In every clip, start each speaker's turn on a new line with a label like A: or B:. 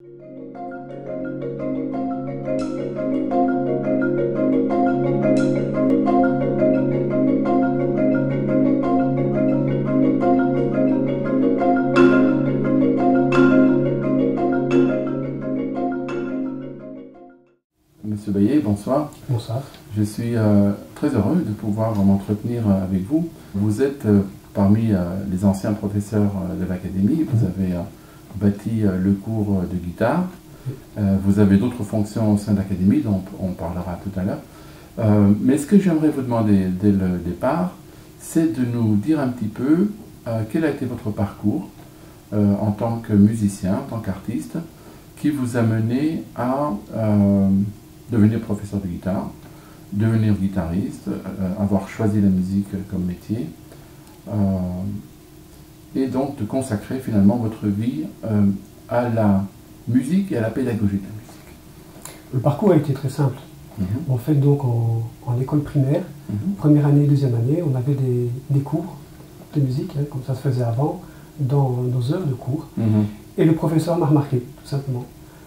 A: Monsieur Baillet, bonsoir.
B: Bonsoir.
A: Je suis très heureux de pouvoir m'entretenir avec vous. Vous êtes parmi les anciens professeurs de l'Académie. Vous avez bâti le cours de guitare. Vous avez d'autres fonctions au sein de l'Académie, dont on parlera tout à l'heure. Mais ce que j'aimerais vous demander dès le départ, c'est de nous dire un petit peu quel a été votre parcours en tant que musicien, en tant qu'artiste, qui vous a mené à devenir professeur de guitare, devenir guitariste, avoir choisi la musique comme métier, et donc de consacrer finalement votre vie à la musique et à la pédagogie de la musique.
B: Le parcours a été très simple. En fait, donc en école primaire, première année, deuxième année, on avait des cours de musique, comme ça se faisait avant, dans nos heures de cours. Et le professeur m'a remarqué, tout simplement.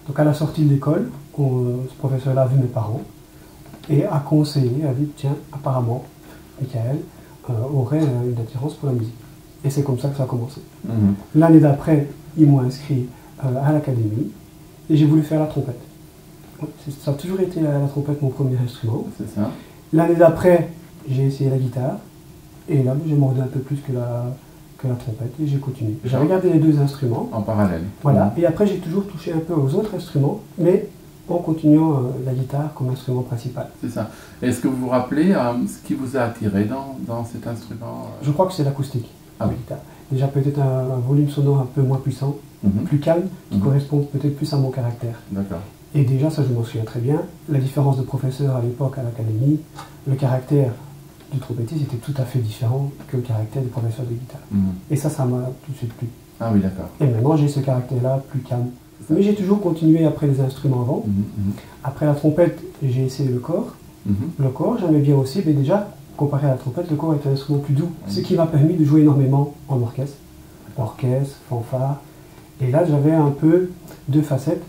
B: Donc à la sortie de l'école, ce professeur-là a vu mes parents et a conseillé, a dit tiens, apparemment, Michael aurait une attirance pour la musique. Et c'est comme ça que ça a commencé. L'année d'après, ils m'ont inscrit à l'académie et j'ai voulu faire la trompette. Ça a toujours été la trompette mon premier instrument.
A: C'est ça.
B: L'année d'après, j'ai essayé la guitare et là, j'ai mordé un peu plus que la trompette et j'ai continué. J'ai regardé les deux instruments.
A: En parallèle.
B: Voilà. Et après, j'ai toujours touché un peu aux autres instruments, mais en continuant la guitare comme instrument principal.
A: C'est ça. Est-ce que vous vous rappelez ce qui vous a attiré dans cet instrument
B: Je crois que c'est l'acoustique
A: de
B: la guitare. Déjà peut-être un volume sonore un peu moins puissant, plus calme, qui correspond peut-être plus à mon caractère.
A: D'accord.
B: Et déjà, ça je m'en souviens très bien, la différence de professeur à l'époque à l'académie, le caractère du trompettiste était tout à fait différent que le caractère du professeur de guitare. Et ça m'a tout de suite plu.
A: Ah oui, d'accord.
B: Et maintenant, j'ai ce caractère-là plus calme. Mais j'ai toujours continué après les instruments avant. Après la trompette, j'ai essayé le corps. Le corps, j'aimais bien aussi, mais déjà, comparé à la trompette, le corps est un instrument plus doux. Ce qui m'a permis de jouer énormément en orchestre. Orchestre, fanfare. Et là, j'avais un peu deux facettes.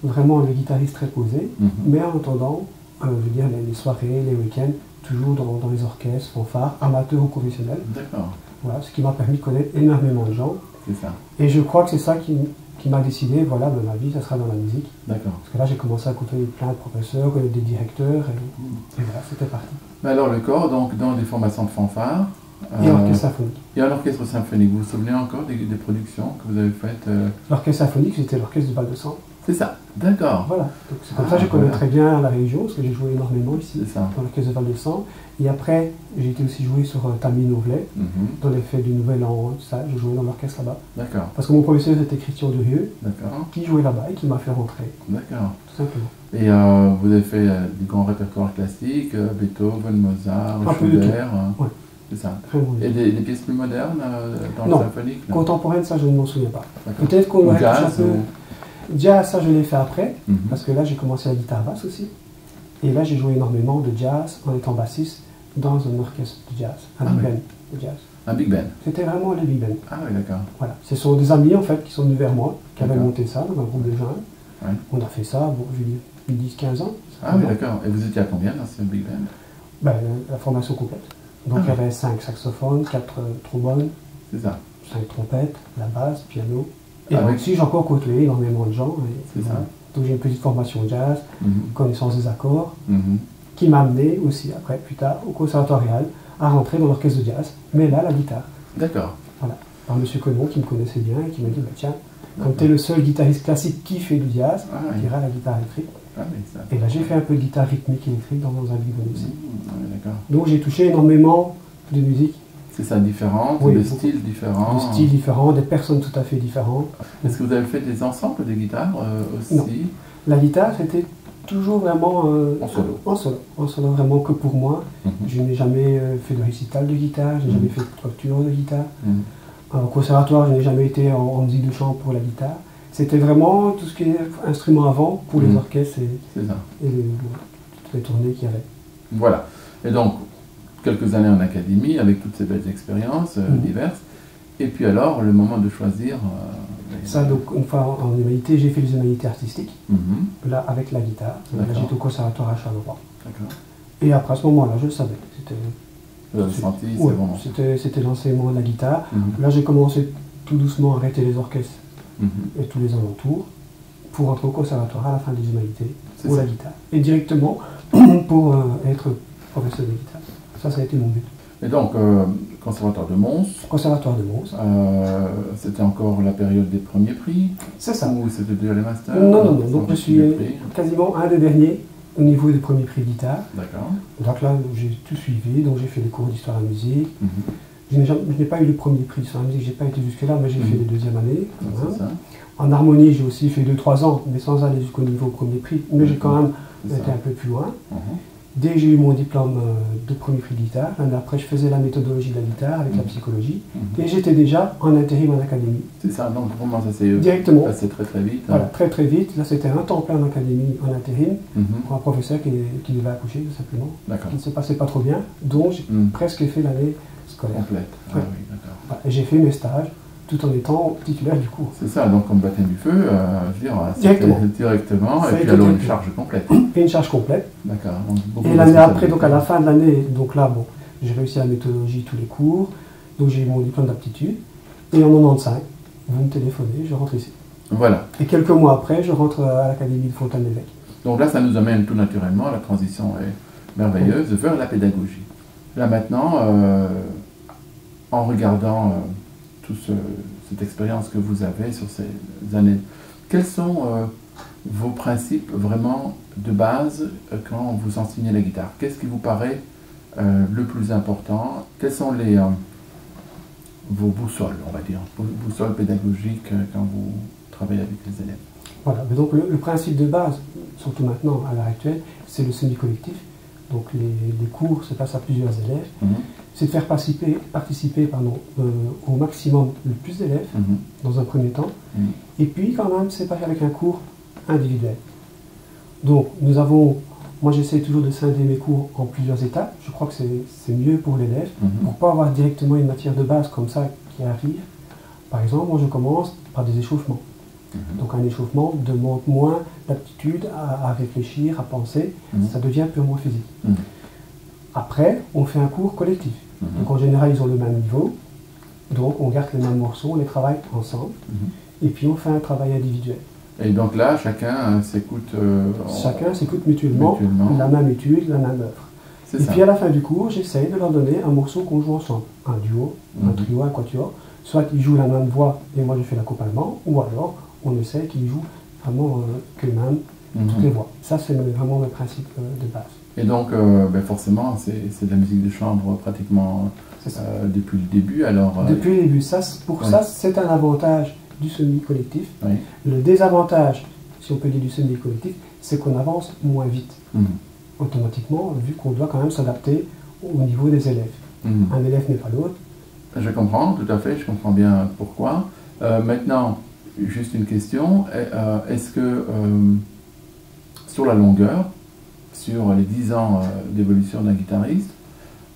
B: Vraiment le guitariste très posé, mais en attendant, je veux dire, les soirées, les week-ends, toujours dans les orchestres, fanfares, amateurs ou professionnels.
A: D'accord.
B: Voilà, ce qui m'a permis de connaître énormément de gens.
A: C'est ça.
B: Et je crois que c'est ça qui m'a décidé, voilà, ben, ma vie, ça sera dans la musique.
A: D'accord.
B: Parce que là, j'ai commencé à côtoyer plein de professeurs, connaître des directeurs, et voilà, c'était parti.
A: Mais alors, le corps, donc, dans des formations de fanfare.
B: Et orchestre symphonique.
A: Et un orchestre symphonique. Vous vous souvenez encore des productions que vous avez faites
B: L'orchestre symphonique, c'était l'orchestre du Val-de-Sang.
A: C'est ça, d'accord.
B: Voilà, donc c'est comme ça que je connais très bien la région, parce que j'ai joué énormément ici,
A: ça.
B: dans l'orchestre de Val-de-Sang. Et après, j'ai été aussi joué sur Tammy-Novlet, dans les fêtes du Nouvel An, tout ça, je jouais dans l'orchestre là-bas.
A: D'accord.
B: Parce que mon professeur c'était Christian Durieux,
A: qui
B: jouait là-bas et qui m'a fait rentrer.
A: D'accord.
B: Tout simplement.
A: Et vous avez fait du grand répertoire classique, Beethoven, Mozart, Schubert.
B: Ouais.
A: C'est ça.
B: Vraiment,
A: et des pièces plus modernes dans le symphonique?
B: Non, contemporaine, ça je ne m'en souviens pas. Peut-être qu'on aurait touché un peu... Jazz, ça je l'ai fait après, parce que là j'ai commencé la guitare basse aussi. Et là j'ai joué énormément de jazz en étant bassiste dans un orchestre de jazz, un big band de jazz.
A: Un big band?
B: C'était vraiment les big band.
A: Ah oui, d'accord.
B: Voilà. Ce sont des amis en fait qui sont venus vers moi, qui avaient monté ça dans un groupe de jeunes.
A: Ouais.
B: On a fait ça, bon, je veux dire, 10-15 ans.
A: Ah oui, d'accord. Et vous étiez à combien dans ce big band?
B: Ben, la formation complète. Donc il y avait 5 saxophones, 4 trombones, 5 trompettes, la basse, piano. Et donc aussi j'ai encore côtoyé énormément de gens. Et, voilà. Donc j'ai une petite formation jazz, connaissance des accords, qui m'a amené aussi après, plus tard, au conservatoire réal, à rentrer dans l'orchestre de jazz, mais là la guitare.
A: D'accord.
B: Voilà. Par M. Conon qui me connaissait bien et qui m'a dit, bah, tiens, comme tu es le seul guitariste classique qui fait du jazz, tu iras à la guitare électrique. Et là j'ai fait un peu de guitare rythmique électrique dans un big band aussi. Donc j'ai touché énormément de musique.
A: C'est ça, différent, de styles différents.
B: De styles différents, des personnes tout à fait différentes.
A: Est-ce que vous avez fait des ensembles de guitares aussi?
B: Non. La guitare, c'était toujours vraiment
A: en solo.
B: En solo, vraiment que pour moi. Je n'ai jamais fait de récital de guitare, je n'ai jamais fait de structure de guitare. Au conservatoire, je n'ai jamais été en musique de chant pour la guitare. C'était vraiment tout ce qui est instrument avant pour les orchestres et toutes les tournées qu'il y avait.
A: Voilà. Et donc, quelques années en académie, avec toutes ces belles expériences diverses. Et puis alors, le moment de choisir
B: Ça, donc, une fois en humanité, j'ai fait les humanités artistiques, là, avec la guitare. Là, j'étais au conservatoire à Charleroi. Et après, à ce moment-là, je le savais. C'était l'enseignement de la guitare. Là, j'ai commencé tout doucement à arrêter les orchestres et tous les alentours pour entrer au conservatoire à la fin des humanités pour la guitare. Et directement pour être professeur de guitare. Ça a été mon but.
A: Et donc, conservatoire de Mons.
B: Conservatoire de Mons.
A: C'était encore la période des premiers prix.
B: C'est ça.
A: Ou c'était déjà les masters?
B: Non. Donc, je suis quasiment un des derniers au niveau des premiers prix guitare.
A: D'accord.
B: Donc là, j'ai tout suivi. Donc, j'ai fait les cours d'histoire de la musique. Je n'ai pas eu le premier prix d'histoire de la musique. J'ai pas été jusque-là, mais j'ai fait les deuxième années. En harmonie, j'ai aussi fait 2-3 ans, mais sans aller jusqu'au niveau premier prix. Mais j'ai quand même été un peu plus loin. Dès que j'ai eu mon diplôme de premier prix de guitare, l'année après, je faisais la méthodologie de la guitare avec la psychologie. Et j'étais déjà en intérim en académie.
A: C'est ça, donc comment ça s'est passé très vite?
B: Voilà, très vite. Là, c'était un temps plein en académie en intérim pour un professeur qui devait accoucher, tout simplement. Qui ne se passait pas trop bien. Donc, j'ai presque fait l'année scolaire.
A: Complète.
B: Ah, oui, d'accord. Et j'ai fait mes stages tout en étant titulaire du cours.
A: C'est ça, donc comme baptême du feu, je veux dire, directement, et puis alors une charge complète.
B: Et une charge complète.
A: D'accord.
B: Et l'année après, donc à la fin de l'année, donc là, bon, j'ai réussi la méthodologie, tous les cours, donc j'ai eu mon diplôme d'aptitude, et en 95, vous me téléphonez, je rentre ici.
A: Voilà.
B: Et quelques mois après, je rentre à l'Académie de Fontaine-l'Évêque.
A: Donc là, ça nous amène tout naturellement, la transition est merveilleuse, vers la pédagogie. Là maintenant, en regardant cette expérience que vous avez sur ces années, quels sont vos principes vraiment de base quand vous enseignez la guitare? Qu'est-ce qui vous paraît le plus important? Quelles sont vos boussoles, on va dire, vos boussoles pédagogiques quand vous travaillez avec les élèves?
B: Voilà, mais donc le principe de base, surtout maintenant, à l'heure actuelle, c'est le semi-collectif. Donc les cours se passent à plusieurs élèves. C'est de faire participer au maximum le plus d'élèves dans un premier temps. Et puis quand même, c'est pas avec un cours individuel. Donc moi j'essaie toujours de scinder mes cours en plusieurs étapes. Je crois que c'est mieux pour l'élève, pour ne pas avoir directement une matière de base comme ça qui arrive. Par exemple, moi je commence par des échauffements. Donc un échauffement demande moins d'aptitude à réfléchir, à penser, ça devient purement physique. Après, on fait un cours collectif. Donc en général, ils ont le même niveau, donc on garde les mêmes morceaux, on les travaille ensemble, et puis on fait un travail individuel.
A: Et donc là, chacun s'écoute
B: mutuellement la même étude, la même œuvre. Et puis à la fin du cours, j'essaye de leur donner un morceau qu'on joue ensemble, un duo, un trio, un quatuor. Soit ils jouent la même voix et moi je fais l'accompagnement, ou alors on essaie qu'ils jouent vraiment qu'eux-mêmes toutes les voix. Ça, c'est vraiment le principe de base.
A: Et donc, forcément, c'est de la musique de chambre pratiquement depuis le début. Alors,
B: depuis le début. Ça, c'est un avantage du semi-collectif. Le désavantage, si on peut dire, du semi-collectif, c'est qu'on avance moins vite. Automatiquement, vu qu'on doit quand même s'adapter au niveau des élèves. Un élève n'est pas l'autre.
A: Je comprends, tout à fait, je comprends bien pourquoi. Maintenant, juste une question, est-ce que sur la longueur, sur les 10 ans d'évolution d'un guitariste,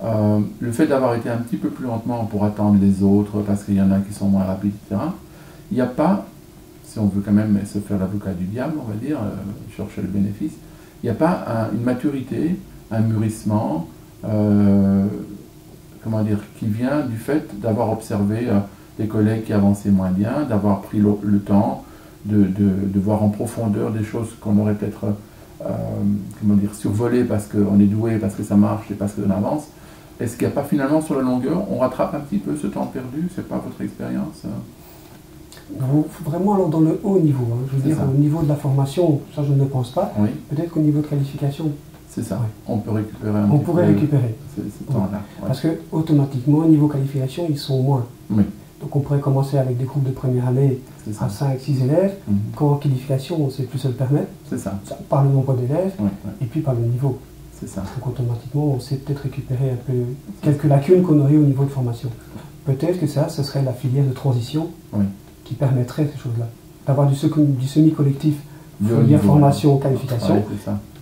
A: le fait d'avoir été un petit peu plus lentement pour attendre les autres, parce qu'il y en a qui sont moins rapides, etc., il n'y a pas, si on veut quand même se faire l'avocat du diable, on va dire, chercher le bénéfice, il n'y a pas une maturité, un mûrissement, comment dire, qui vient du fait d'avoir observé des collègues qui avançaient moins bien, d'avoir pris le temps de voir en profondeur des choses qu'on aurait peut-être survolées parce qu'on est doué, parce que ça marche et parce qu'on avance. Est-ce qu'il n'y a pas finalement sur la longueur, on rattrape un petit peu ce temps perdu? C'est pas votre expérience?
B: Vraiment alors dans le haut niveau, je veux dire au niveau de la formation, ça je ne pense pas. Peut-être qu'au niveau de qualification.
A: C'est ça, on peut récupérer
B: on pourrait récupérer
A: ce temps-là.
B: Parce que automatiquement, au niveau qualification, ils sont moins. Donc on pourrait commencer avec des groupes de première année à 5-6 élèves. Quand en qualification, on ne sait plus se le permettre.
A: C'est ça.
B: Par le nombre d'élèves et puis par le niveau.
A: C'est ça.
B: Donc automatiquement, on sait peut-être récupérer un peu quelques lacunes qu'on aurait au niveau de formation. Peut-être que ça, ce serait la filière de transition qui permettrait ces choses-là. D'avoir du semi-collectif, filière formation, qualification,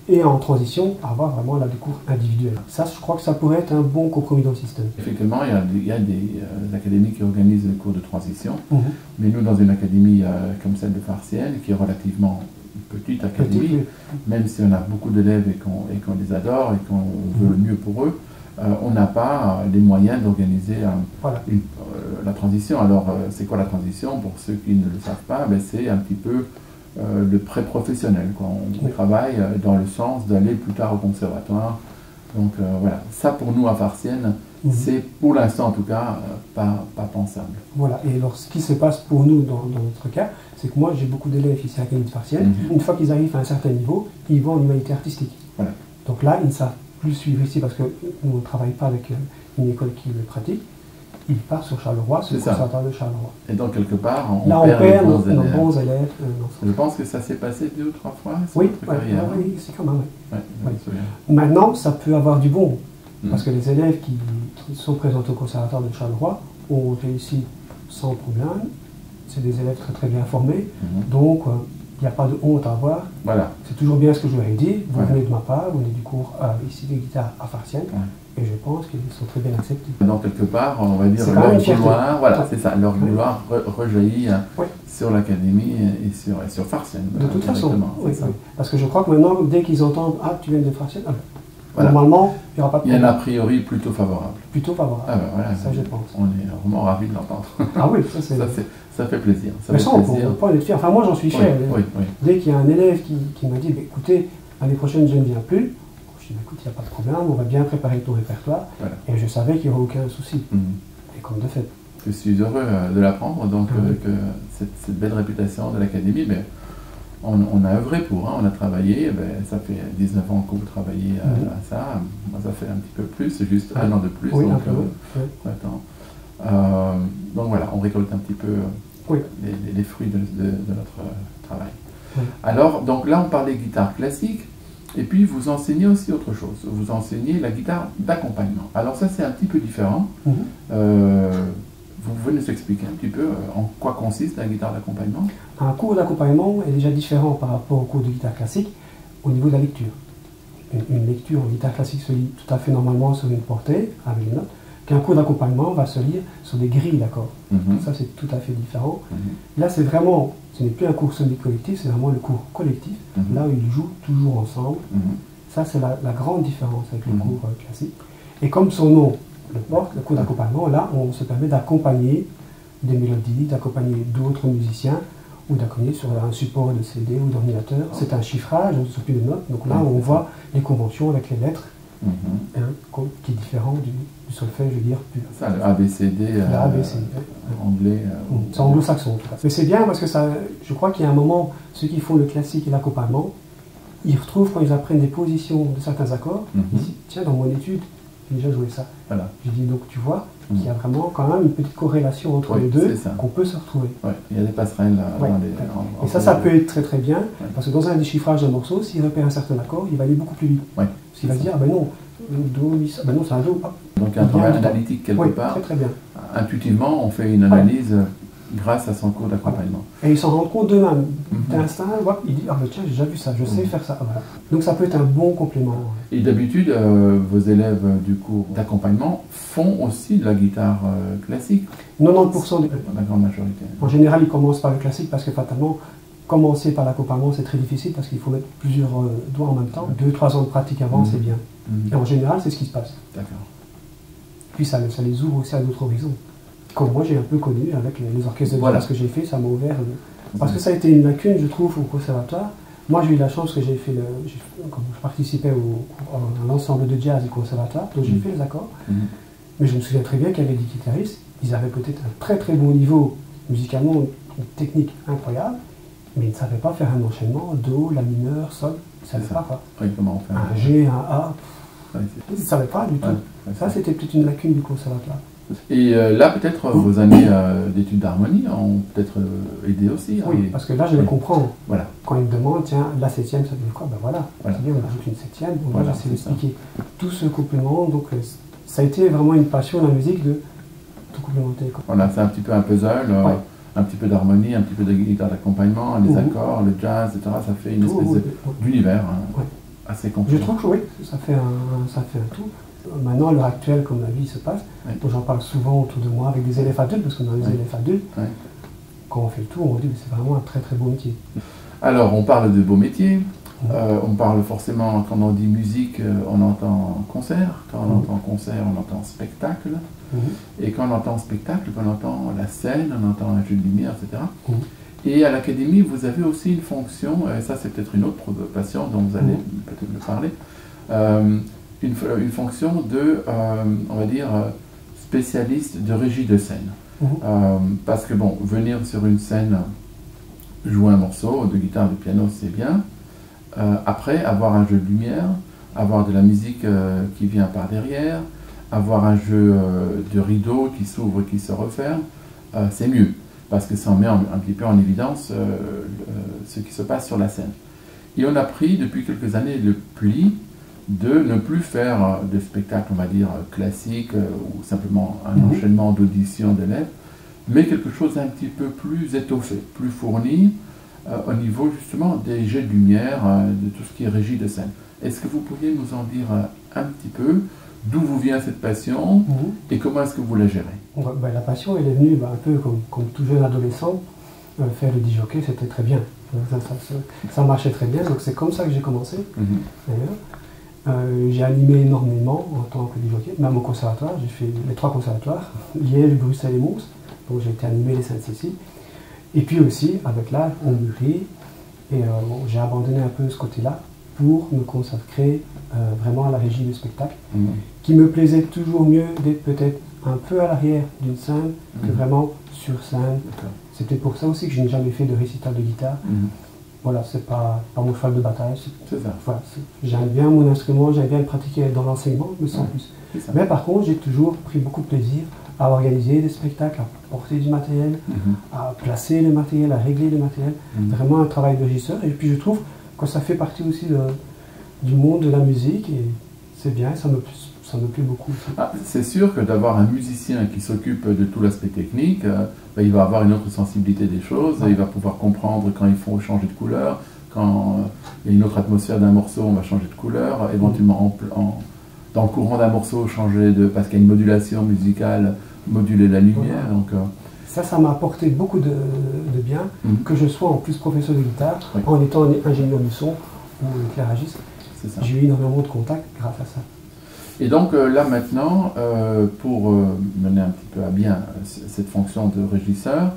B: et en transition, avoir vraiment là, des cours individuels. Ça, je crois que ça pourrait être un bon compromis dans le système.
A: Effectivement, il y a des académies qui organisent des cours de transition, mais nous, dans une académie comme celle de Farciennes, qui est relativement petite académie, même si on a beaucoup d'élèves et qu'on les adore et qu'on veut le mieux pour eux, on n'a pas les moyens d'organiser la transition. Alors, c'est quoi la transition? Pour ceux qui ne le savent pas, ben, c'est un petit peu le pré-professionnel. On travaille dans le sens d'aller plus tard au conservatoire. Donc voilà, ça pour nous à Farciennes, c'est pour l'instant en tout cas pas pensable.
B: Voilà, et alors ce qui se passe pour nous dans notre cas, c'est que moi j'ai beaucoup d'élèves ici à l'Académie de Farciennes. Une fois qu'ils arrivent à un certain niveau, ils vont en humanité artistique. Voilà. Donc là, ils ne savent plus suivre ici parce que nous on ne travaille pas avec une école qui le pratique. Ils partent sur Charleroi, sur le conservatoire de Charleroi.
A: Et donc quelque part, on
B: perd nos bons élèves.
A: Je pense que ça s'est passé 2 ou 3 fois.
B: Oui, c'est quand même. Maintenant, ça peut avoir du bon. Parce que les élèves qui sont présentés au conservatoire de Charleroi ont réussi sans problème. C'est des élèves très très bien formés. Donc, il n'y a pas de honte à avoir. Voilà. C'est toujours bien ce que je leur ai dit. Vous venez de ma part, vous venez du cours ici de guitare à Farciennes. Et je pense qu'ils sont très bien acceptés.
A: Donc, quelque part, on va dire leur vouloir, voilà, c'est ça, leur vouloir rejaillit sur l'académie et sur Farciennes.
B: De toute façon, parce que je crois que maintenant, dès qu'ils entendent « Ah, tu viens de Farciennes », normalement, il n'y aura pas de problème.
A: Il y a un a priori plutôt favorable.
B: Plutôt favorable, ça je pense.
A: On est vraiment ravis de l'entendre.
B: Ah oui,
A: ça fait plaisir.
B: Mais ça, on ne peut pas en être fier. Enfin, moi, j'en suis fier. Dès qu'il y a un élève qui m'a dit « Écoutez, l'année prochaine, je ne viens plus », je dis, écoute, il n'y a pas de problème, on va bien préparer ton répertoire. Voilà. Et je savais qu'il n'y aurait aucun souci. Et comme de fait.
A: Je suis heureux de l'apprendre, donc que cette belle réputation de l'académie, ben, on a œuvré pour, on a travaillé, ben, ça fait 19 ans que vous travaillez à ça, moi ça fait un petit peu plus, c'est juste 1 an de plus.
B: Oui,
A: donc,
B: un peu.
A: Donc voilà, on récolte un petit peu les fruits de notre travail. Alors, donc là on parlait guitare classique. Et puis, vous enseignez aussi autre chose. Vous enseignez la guitare d'accompagnement. Alors ça, c'est un petit peu différent. Vous pouvez nous expliquer un petit peu en quoi consiste la guitare d'accompagnement?
B: Un cours d'accompagnement est déjà différent par rapport au cours de guitare classique au niveau de la lecture. Une lecture en guitare classique se lit tout à fait normalement sur une portée, avec une note, qu'un cours d'accompagnement va se lire sur des grilles d'accords. Ça, c'est tout à fait différent. Là, c'est vraiment, ce n'est plus un cours semi-collectif, c'est vraiment le cours collectif, là où ils jouent toujours ensemble. Ça, c'est la grande différence avec le cours classique. Et comme son nom le porte, le cours d'accompagnement, là, on se permet d'accompagner des mélodies, d'accompagner d'autres musiciens, ou d'accompagner sur un support de CD ou d'ordinateur. C'est un chiffrage, on ne se plus de notes, donc là, on voit les conventions avec les lettres, qui est différent du solfège, je veux dire, pur.
A: Ça, le ABCD, anglais.
B: C'est anglo-saxon, en tout cas. Mais c'est bien parce que ça, je crois qu'il y a un moment, ceux qui font le classique et l'accompagnement, ils retrouvent quand ils apprennent des positions de certains accords, ils disent, tiens, dans mon étude, j'ai déjà joué ça. Voilà. Je dis, donc tu vois qu'il y a vraiment quand même une petite corrélation entre les deux, qu'on peut se retrouver.
A: Il y a des passerelles dans les...
B: Et ça peut être très très bien, parce que dans un déchiffrage d'un morceau, s'il repère un certain accord, il va aller beaucoup plus vite. Parce qu'il va se dire, ben non, Do, Mi, ben non, c'est un Do. Hop.
A: Donc il y a un travail analytique quelque part.
B: Très très bien.
A: Intuitivement, on fait une analyse grâce à son cours d'accompagnement.
B: Et ils s'en rendent compte d'eux-mêmes. D'instinct, il dit, ah ben tiens, j'ai déjà vu ça, je sais faire ça. Voilà. Donc ça peut être un bon complément.
A: Et d'habitude, vos élèves du cours d'accompagnement font aussi de la guitare classique?
B: 90% des...
A: La grande majorité.
B: En général, ils commencent par le classique parce que fatalement, commencer par l'accompagnement, c'est très difficile parce qu'il faut mettre plusieurs doigts en même temps. 2-3 ans de pratique avant, c'est bien. Et en général, c'est ce qui se passe.
A: D'accord.
B: Puis ça les ouvre aussi à d'autres horizons. Comme moi, j'ai un peu connu avec les orchestres de jazz que j'ai fait, ça m'a ouvert. Parce que ça a été une lacune, je trouve, au conservatoire. Moi, j'ai eu la chance que j'ai fait, comme je participais à l'ensemble de jazz du conservatoire, donc j'ai fait les accords. Mais je me souviens très bien qu'il y avait des guitaristes, ils avaient peut-être un très très bon niveau musicalement, une technique incroyable, mais ils ne savaient pas faire un enchaînement, Do, La mineur, Sol, ils ne savaient pas.
A: Comment on fait
B: un G, un A, ils ne savaient pas du tout. Ça, c'était peut-être une lacune du conservatoire.
A: Et là, peut-être vos années d'études d'harmonie ont peut-être aidé aussi.
B: Oui, parce que là, je le comprends.
A: Voilà.
B: Quand ils me demandent, tiens, la septième, ça veut dire quoi? Ben voilà, c'est bien, on ajoute une septième, donc moi, j'essaie d'expliquer tout ce complément. Donc, ça a été vraiment une passion, la musique, de tout complémenter.
A: Voilà, c'est un petit peu un puzzle, un petit peu d'harmonie, un petit peu de guitare d'accompagnement, les accords, le jazz, etc. Ça fait une espèce d'univers. assez concluant.
B: Je trouve que oui, ça fait un tout. Maintenant, à l'heure actuelle, comme la vie se passe, j'en parle souvent autour de moi avec des élèves adultes, parce qu'on a des élèves adultes. Quand on fait le tour, on dit que c'est vraiment un très très beau métier.
A: Alors, on parle de beau métier. On parle forcément, quand on dit musique, on entend concert. Quand on entend concert, on entend spectacle. Et quand on entend spectacle, on entend la scène, on entend un jeu de lumière, etc. Et à l'académie, vous avez aussi une fonction, et ça c'est peut-être une autre passion dont vous allez peut-être me parler, une fonction de, on va dire, spécialiste de régie de scène. Parce que bon, venir sur une scène, jouer un morceau de guitare, de piano, c'est bien. Après, avoir un jeu de lumière, avoir de la musique qui vient par derrière, avoir un jeu de rideau qui s'ouvre et qui se referme, c'est mieux, parce que ça met un petit peu en évidence ce qui se passe sur la scène. Et on a pris depuis quelques années le pli de ne plus faire de spectacle, on va dire, classique, ou simplement un enchaînement d'auditions d'élèves, mais quelque chose d'un petit peu plus étoffé, plus fourni, au niveau justement des jets de lumière, de tout ce qui est régie de scène. Est-ce que vous pourriez nous en dire un petit peu d'où vous vient cette passion et comment est-ce que vous la gérez?
B: La passion, elle est venue un peu comme tout jeune adolescent. Faire le disjockey, c'était très bien. Ça marchait très bien, donc c'est comme ça que j'ai commencé. J'ai animé énormément en tant que disjockey, même au conservatoire. J'ai fait les 3 conservatoires, Liège, Bruxelles et Mons. Donc j'ai été animé les Saintes-Cécile. Et puis aussi, avec l'âge, on mûrit. Et j'ai abandonné un peu ce côté-là pour me consacrer vraiment à la régie du spectacle, qui me plaisait toujours mieux d'être peut-être un peu à l'arrière d'une scène que vraiment sur scène. C'est peut-être pour ça aussi que je n'ai jamais fait de récital de guitare. Voilà, c'est pas mon cheval de bataille. Voilà, j'aime bien mon instrument, j'aime bien le pratiquer dans l'enseignement, mais sans plus. Mais par contre, j'ai toujours pris beaucoup de plaisir à organiser des spectacles, à porter du matériel, à placer le matériel, à régler le matériel. Vraiment un travail de régisseur. Et puis je trouve que ça fait partie aussi du monde de la musique et c'est bien, ça me plaît beaucoup.
A: C'est sûr que d'avoir un musicien qui s'occupe de tout l'aspect technique, il va avoir une autre sensibilité des choses, il va pouvoir comprendre quand il faut changer de couleur, quand il y a une autre atmosphère d'un morceau, on va changer de couleur, éventuellement dans le courant d'un morceau, changer parce qu'il y a une modulation musicale, moduler la lumière. Donc,
B: ça m'a apporté beaucoup de bien, que je sois en plus professeur de guitare, en étant ingénieur du son ou éclairagiste. J'ai eu énormément de contacts grâce à ça.
A: Et donc là maintenant, pour mener un petit peu à bien cette fonction de régisseur,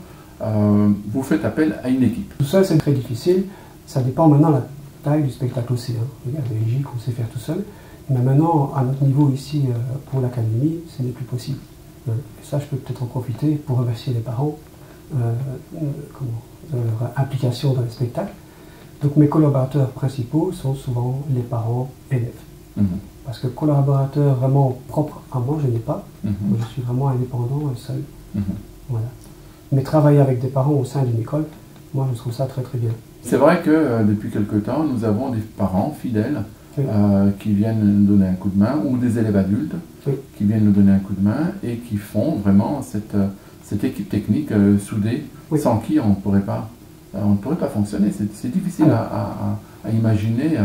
A: vous faites appel à une équipe.
B: Tout ça c'est très difficile, ça dépend maintenant de la taille du spectacle aussi. Il y a des régies qu'on sait faire tout seul, mais maintenant à notre niveau ici pour l'académie, ce n'est plus possible. Et ça je peux peut-être en profiter pour remercier les parents de leur implication dans le spectacle. Donc mes collaborateurs principaux sont souvent les parents élèves. Parce que collaborateur vraiment propre à moi, je n'ai pas. Moi, je suis vraiment indépendant et seul. Voilà. Mais travailler avec des parents au sein d'une école, moi je trouve ça très très bien.
A: C'est vrai que depuis quelque temps, nous avons des parents fidèles qui viennent nous donner un coup de main, ou des élèves adultes qui viennent nous donner un coup de main et qui font vraiment cette équipe technique soudée, sans qui on ne pourrait pas fonctionner. C'est difficile à imaginer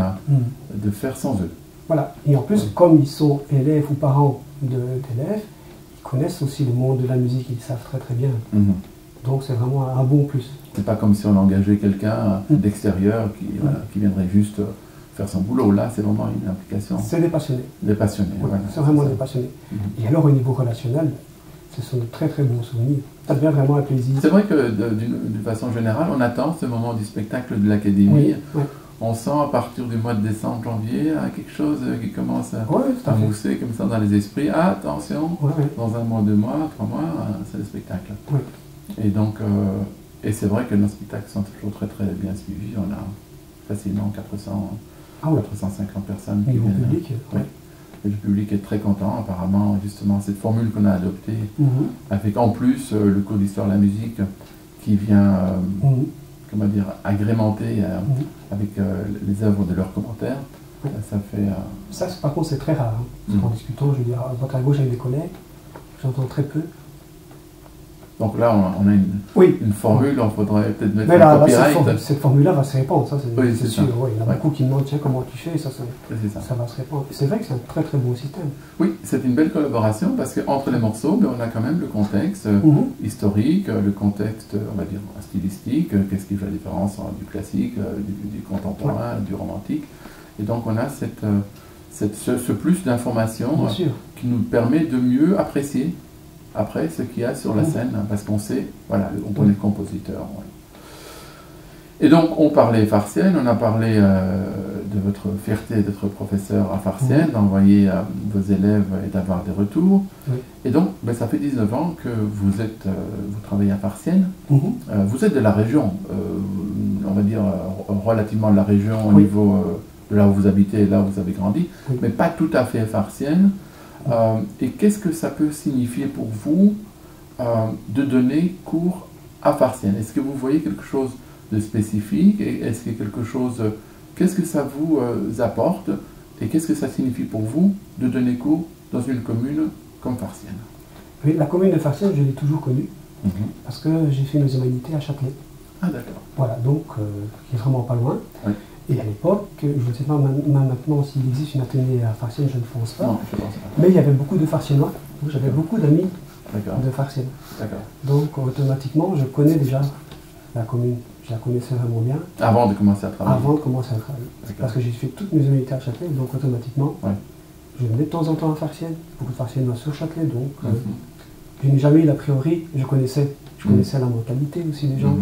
A: de faire sans eux.
B: Voilà, et en plus, comme ils sont élèves ou parents d'élèves, ils connaissent aussi le monde de la musique, ils savent très très bien. Donc c'est vraiment un bon plus.
A: C'est pas comme si on engageait quelqu'un d'extérieur qui viendrait juste faire son boulot. Là, c'est vraiment une implication.
B: C'est des passionnés.
A: Des passionnés, voilà.
B: C'est vraiment des passionnés. Et alors au niveau relationnel, ce sont de très très bons souvenirs. Ça devient vraiment un plaisir.
A: C'est vrai que d'une façon générale, on attend ce moment du spectacle de l'académie. On sent à partir du mois de décembre, janvier, quelque chose qui commence à mousser comme ça dans les esprits. Ah, attention, dans un mois, 2 mois, 3 mois, c'est le spectacle. Et donc, et c'est vrai que nos spectacles sont toujours très très bien suivis. On a facilement 450 personnes qui viennent.
B: Public,
A: Et le public est très content, apparemment, justement, cette formule qu'on a adoptée, avec en plus le cours d'histoire de la musique qui vient comment dire, agrémenter avec les œuvres de leurs commentaires. Ça fait...
B: Ça, par contre, c'est très rare. En discutant, je veux dire, à droite à gauche avec des collègues, j'entends très peu.
A: Donc là, on a une formule, il faudrait peut-être mettre un copyright.
B: Cette formule-là va se répandre, ça c'est sûr.
A: Ça.
B: Oui, il y en a beaucoup qui demandent, tiens, comment tu fais, ça va se répandre. C'est vrai que c'est un très très beau système.
A: Oui, c'est une belle collaboration parce qu'entre les morceaux, on a quand même le contexte historique, le contexte, on va dire, stylistique, qu'est-ce qui fait la différence du classique, du contemporain, du romantique. Et donc on a ce plus d'informations qui nous permet de mieux apprécier après ce qu'il y a sur la scène, parce qu'on sait, voilà, on connaît le compositeur. Ouais. Et donc, on parlait Farciennes, on a parlé de votre fierté d'être professeur à Farciennes, d'envoyer vos élèves et d'avoir des retours. Et donc, ça fait 19 ans que vous travaillez à Farciennes. Vous êtes de la région, on va dire relativement de la région au niveau de là où vous habitez et là où vous avez grandi, mais pas tout à fait Farciennes. Et qu'est-ce que ça peut signifier pour vous de donner cours à Farciennes? Est-ce que vous voyez quelque chose de spécifique? Est-ce qu'il y a quelque chose... Qu'est-ce que ça vous apporte? Et qu'est-ce que ça signifie pour vous de donner cours dans une commune comme Farciennes?
B: Oui, la commune de Farciennes, je l'ai toujours connue, parce que j'ai fait mes humanités à Châtelet.
A: Ah d'accord.
B: Voilà, donc, qui est vraiment pas loin. Oui. Et à l'époque, je ne sais pas maintenant s'il existe une athénée à Farciennes, je ne pense pas.
A: Non, je pense pas.
B: Mais il y avait beaucoup de Farciennois, j'avais beaucoup d'amis de Farciennes.
A: D'accord.
B: Donc automatiquement, je connais déjà la commune, je la connaissais vraiment bien.
A: Avant de commencer à travailler? Avant
B: de commencer à travailler. Parce que j'ai fait toutes mes humanités à Châtelet, donc automatiquement, je venais de temps en temps à Farciennes, beaucoup de Farciennois sur Châtelet, donc je n'ai jamais eu l'a priori, je connaissais la mentalité aussi des gens.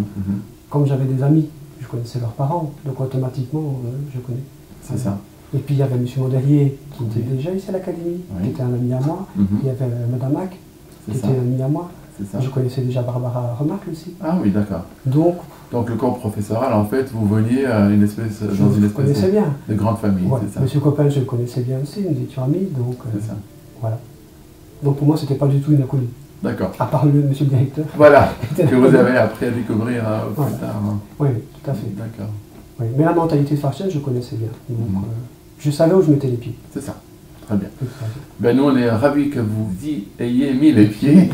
B: Comme j'avais des amis, je connaissais leurs parents, donc automatiquement, je connais.
A: C'est ça.
B: Et puis il y avait M. Mondelier, qui était déjà ici à l'académie, qui était un ami à moi. Il y avait Mme Mac, qui était un ami à moi. Je connaissais déjà Barbara Remarque aussi.
A: Ah oui, d'accord. Donc le corps professoral, en fait, vous veniez dans une espèce de grande famille, c'est ça.
B: M. Coppel, je le connaissais bien aussi, nous étions amis, donc voilà. Donc pour moi, c'était pas du tout une inconnue.
A: D'accord.
B: À part monsieur le directeur.
A: Voilà, que vous avez appris à découvrir plus tard.
B: Oui, tout à fait.
A: D'accord.
B: Oui, mais la mentalité de Farciennes, je connaissais bien. Donc, je savais où je mettais les pieds.
A: C'est ça. Très bien. Ben, nous, on est ravis que vous y ayez mis les pieds.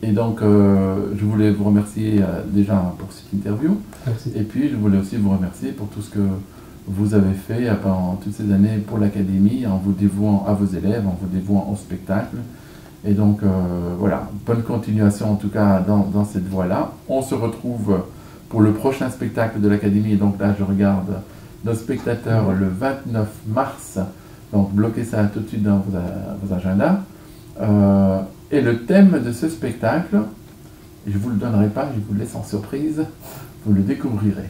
A: Et donc, je voulais vous remercier déjà pour cette interview.
B: Merci.
A: Et puis, je voulais aussi vous remercier pour tout ce que vous avez fait pendant toutes ces années pour l'académie, en vous dévouant à vos élèves, en vous dévouant au spectacle. Et donc, voilà, bonne continuation en tout cas dans cette voie-là. On se retrouve pour le prochain spectacle de l'académie. Et donc là, je regarde nos spectateurs le 29 mars. Donc, bloquez ça tout de suite dans vos agendas. Et le thème de ce spectacle, je ne vous le donnerai pas, je vous le laisse en surprise. Vous le découvrirez.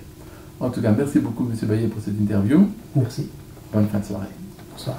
A: En tout cas, merci beaucoup, M. Baillet, pour cette interview.
B: Merci.
A: Bonne fin de soirée.
B: Bonsoir.